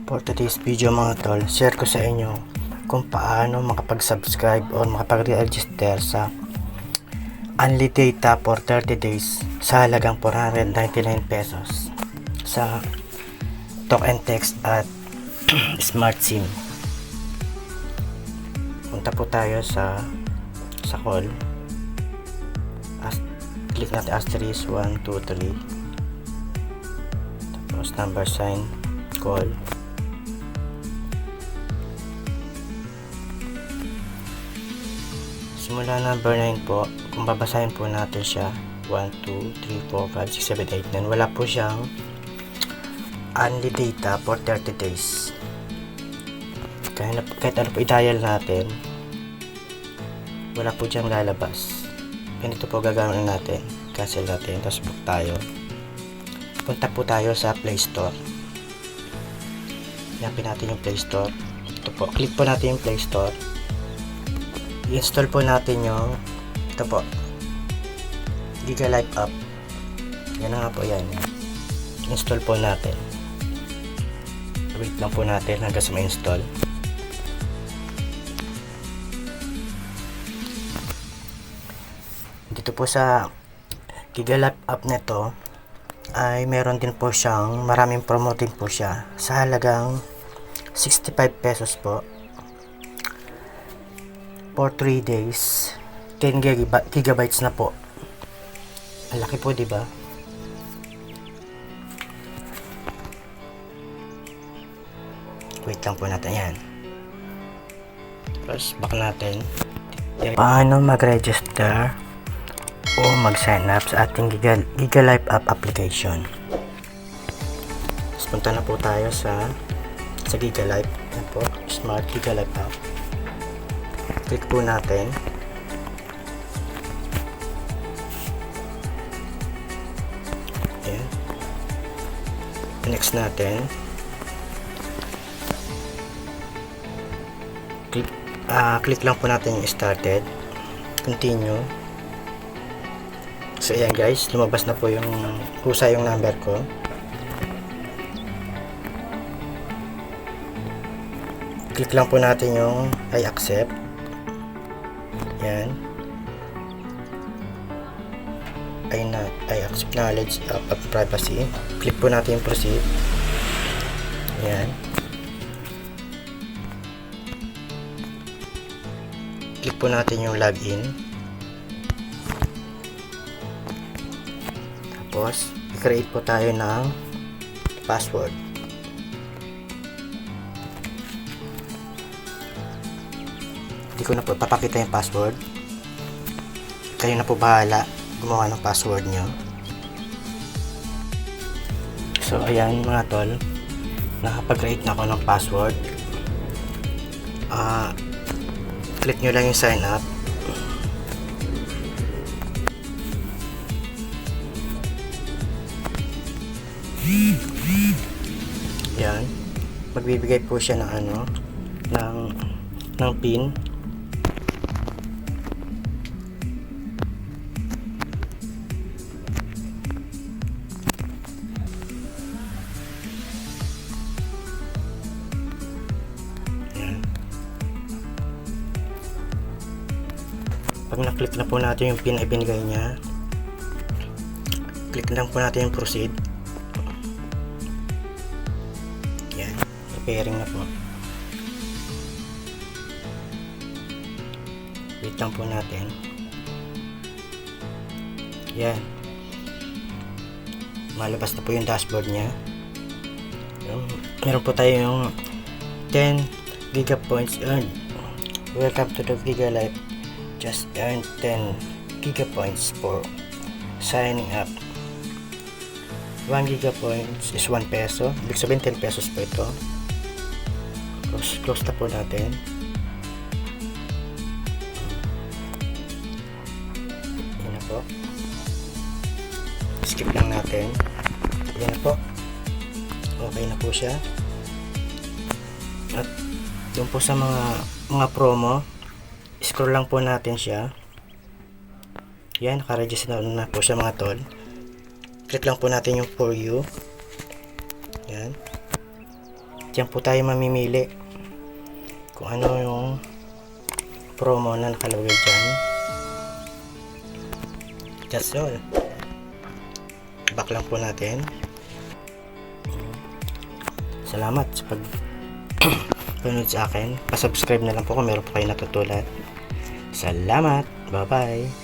For today's video mga tol, share ko sa inyo kung paano makapag-subscribe o makapag-register sa Unli Data for 30 days sa halagang 499 pesos sa Talk and Text at Smart SIM. Punta po tayo sa call. Click natin asterisk 1, 2, 3, tapos number sign, call. Simula number 9 po, kung babasahin po natin siya 1, 2, 3, 4, 5, 6, 7, 8, 9, wala po siyang Unli Data for 30 days. Kahit ano po i-dial natin, wala po diyang lalabas. Ganito po gagawin natin. Cancel natin, tapos book tayo. Punta po tayo sa Play Store. Hanapin natin yung Play Store. Ito po, click po natin yung Play Store. I-install po natin yung ito po, GigaLife app. Yan na nga po yan. Install po natin. Wait lang po natin hanggang sa ma-install. Dito po sa GigaLife app nito ay meron din po siyang maraming promo din po siya sa halagang 65 pesos po for 3 days, 10 gigabytes na po. Ang laki po, di ba? Wait lang po natin yan. Tapos back natin. Paano mag-register o mag-sign up sa ating GigaLife app application? Tapos punta na po tayo sa GigaLife. Yan po, Smart GigaLife app. Click po natin. Ayan. Next natin. Click lang po natin yung started. Continue. So ayan guys, lumabas na po yung yung number ko. Click lang po natin yung I accept. Yan. I accept knowledge of privacy. Click po natin yung proceed. Yan. Click po natin yung login. Tapos, i-create po tayo ng password. Hindi ko na po papakita yung password. Kayo na po bahala gumawa ng password nyo. So, ayan mga tol. Nakapag-create na ako ng password. Click nyo lang yung sign up. Yan. Magbibigay po siya ng ng pin. Yan. Pag na-click na po natin yung pin na ibinigay niya, click lang po natin yung proceed. Pairing na po. Wait lang po natin. Yan. Malabas na po yung dashboard nya. Meron po tayo yung 10 gigapoints earned. Welcome to the GigaLife. Just earn 10 gigapoints for signing up. 1 gigapoints is 1 peso. Ibig sabihin 10 pesos po ito. Close na po natin. Yan na po. Skip lang natin. Yan na po. Okay na po siya. At doon po sa mga promo, scroll lang po natin siya. Yan, naka-register na po siya mga tol. Click lang po natin yung for you. Yan. Diyan po tayo mamimili kung ano yung promo na nakalagay dyan. That's all. Back lang po natin. Salamat sa pag panood sa akin. Pa-subscribe na lang po kung meron po kayo natutunan. Salamat. Bye-bye.